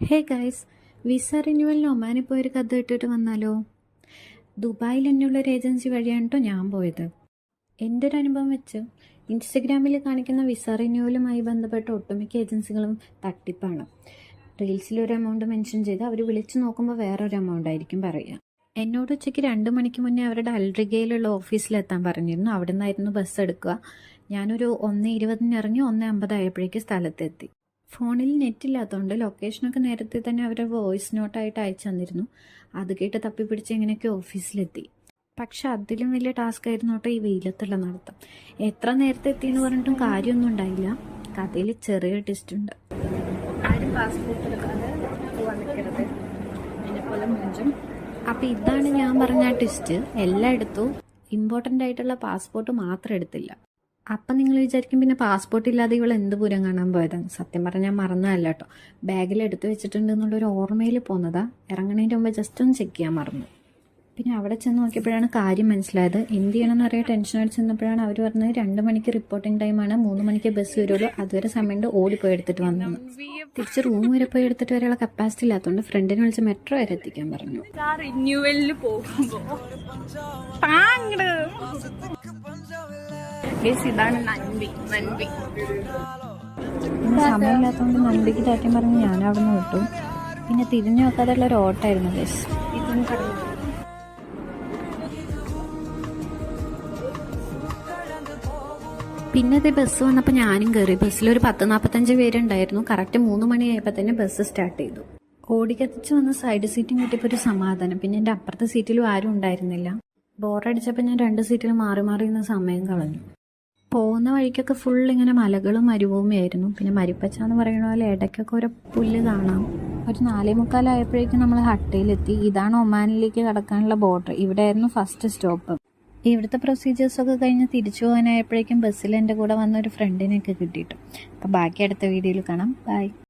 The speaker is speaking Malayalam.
ഹേ ഗൈസ്, വിസ റിന്യൂവലിന് ഒമാനിൽ പോയൊരു കഥ ഇട്ടിട്ട് വന്നാലോ? ദുബായിൽ തന്നെയുള്ള ഒരു ഏജൻസി വഴിയാണ് കേട്ടോ ഞാൻ പോയത്. എൻ്റെ ഒരു അനുഭവം വെച്ച് ഇൻസ്റ്റഗ്രാമിൽ കാണിക്കുന്ന വിസ റിന്യൂവലുമായി ബന്ധപ്പെട്ട ഒട്ടുമിക്ക ഏജൻസികളും തട്ടിപ്പാണ്. റീൽസിൽ ഒരു എമൗണ്ട് മെൻഷൻ ചെയ്ത് അവർ വിളിച്ചു നോക്കുമ്പോൾ വേറൊരു എമൗണ്ട് ആയിരിക്കും പറയുക. എന്നോട് ഉച്ചയ്ക്ക് 2 മണിക്ക് മുന്നേ അവരുടെ അൽറിഗയിലുള്ള ഓഫീസിലെത്താൻ പറഞ്ഞിരുന്നു. അവിടെ നിന്നായിരുന്നു ബസ് എടുക്കുക. ഞാനൊരു 1:20 ഇറങ്ങി 1:50 ആയപ്പോഴേക്ക് സ്ഥലത്തെത്തി. ഫോണിൽ നെറ്റില്ലാത്തതുകൊണ്ട് ലൊക്കേഷനൊക്കെ നേരത്തെ തന്നെ അവരെ വോയിസ് നോട്ടായിട്ട് അയച്ചു തന്നിരുന്നു. അത് കേട്ട് തപ്പിപ്പിടിച്ച് എങ്ങനെയൊക്കെ ഓഫീസിലെത്തി. പക്ഷെ അതിലും വലിയ ടാസ്ക് ആയിരുന്നു കേട്ടോ ഈ വെയിലത്തുള്ള നടത്തം. എത്ര നേരത്തെ എത്തിയെന്ന് പറഞ്ഞിട്ടും കാര്യമൊന്നും ഉണ്ടായില്ല. കഥയിൽ ചെറിയൊരു ട്വിസ്റ്റ് ഉണ്ട്. ആരും പാസ്പോർട്ട് എടുക്കാതെ പോവാൻ നിൽക്കരുത്, എന്നെപ്പോലെ മുഞ്ചും. അപ്പം ഇതാണ് ഞാൻ പറഞ്ഞ ട്വിസ്റ്റ്. എല്ലായിടത്തും ഇമ്പോർട്ടൻ്റ് ആയിട്ടുള്ള പാസ്പോർട്ട് മാത്രം എടുത്തില്ല. അപ്പം നിങ്ങൾ വിചാരിക്കും പിന്നെ പാസ്പോർട്ട് ഇല്ലാതെ ഇവൾ എന്ത് പൂരം കാണാൻ പോയതാണ്. സത്യം പറഞ്ഞാൽ മറന്നതല്ല കേട്ടോ. ബാഗിൽ എടുത്ത് വെച്ചിട്ടുണ്ട് എന്നുള്ളൊരു ഓർമ്മയിൽ പോകുന്നതാ. ഇറങ്ങണതിൻ്റെ മുമ്പ് ജസ്റ്റ് ഒന്ന് ചെക്ക് ചെയ്യാൻ മറന്നു. പിന്നെ അവിടെ ചെന്ന് നോക്കിയപ്പോഴാണ് കാര്യം മനസ്സിലായത്. എന്ത് ചെയ്യണമെന്ന് അറിയാൻ ടെൻഷൻ അടിച്ച് നിന്നപ്പോഴാണ് അവർ പറഞ്ഞത് 2 മണിക്ക് റിപ്പോർട്ടിംഗ് ടൈമാണ്, 3 മണിക്ക് ബസ് വരുള്ളൂ. അതുവരെ സമയത്ത് ഓടിപ്പോയി എടുത്തിട്ട് വന്നു. തിരിച്ച് റൂം വരെ പോയി എടുത്തിട്ട് വരെയുള്ള കപ്പാസിറ്റി ഇല്ലാത്തതുകൊണ്ട് ഫ്രണ്ടിനെ വിളിച്ച് മെട്രോ വരെ എത്തിക്കാൻ പറഞ്ഞു. സമയമില്ലാത്തതുകൊണ്ട് നന്ദിക്ക് ടാറ്റം പറഞ്ഞ് ഞാൻ അവിടെ നിന്ന് വിട്ടു. പിന്നെ തിരിഞ്ഞു നോക്കാതെയുള്ള ഒരു ഓട്ടായിരുന്നു ഗേസ്. പിന്നത്തെ ബസ് വന്നപ്പോൾ ഞാനും കയറി. ബസ്സിലൊരു 10-45 പേരുണ്ടായിരുന്നു. കറക്റ്റ് 3 മണിയായപ്പോൾ തന്നെ ബസ് സ്റ്റാർട്ട് ചെയ്തു. ഓടിക്കത്തിച്ച് വന്ന് സൈഡ് സീറ്റും കിട്ടിയപ്പോൾ ഒരു സമാധാനം. പിന്നെ എൻ്റെ അപ്പുറത്തെ സീറ്റിലും ആരും ഉണ്ടായിരുന്നില്ല. ബോറടിച്ചപ്പോൾ ഞാൻ 2 സീറ്റിൽ മാറി മാറി നിന്ന് സമയം കളഞ്ഞു. പോകുന്ന വഴിക്കൊക്കെ ഫുൾ ഇങ്ങനെ മലകളും മരുഭൂമിയായിരുന്നു. പിന്നെ മരിപ്പച്ച എന്ന് പറയുന്ന പോലെ ഇടയ്ക്കൊക്കെ ഒരു പുല്ല് കാണാം. ഒരു 4:45 ആയപ്പോഴേക്കും നമ്മൾ ഹട്ടയിലെത്തി. ഇതാണ് ഒമാനിലേക്ക് കടക്കാനുള്ള ബോർഡർ. ഇവിടെയായിരുന്നു ഫസ്റ്റ് സ്റ്റോപ്പ്. ഇവിടുത്തെ പ്രൊസീജിയേഴ്സൊക്കെ കഴിഞ്ഞ് തിരിച്ചു പോകാനായപ്പോഴേക്കും ബസ്സിൽ എൻ്റെ കൂടെ വന്ന ഒരു ഫ്രണ്ടിനെയൊക്കെ കിട്ടിയിട്ടു. അപ്പോൾ ബാക്കി അടുത്ത വീഡിയോയിൽ കാണാം. ബൈ.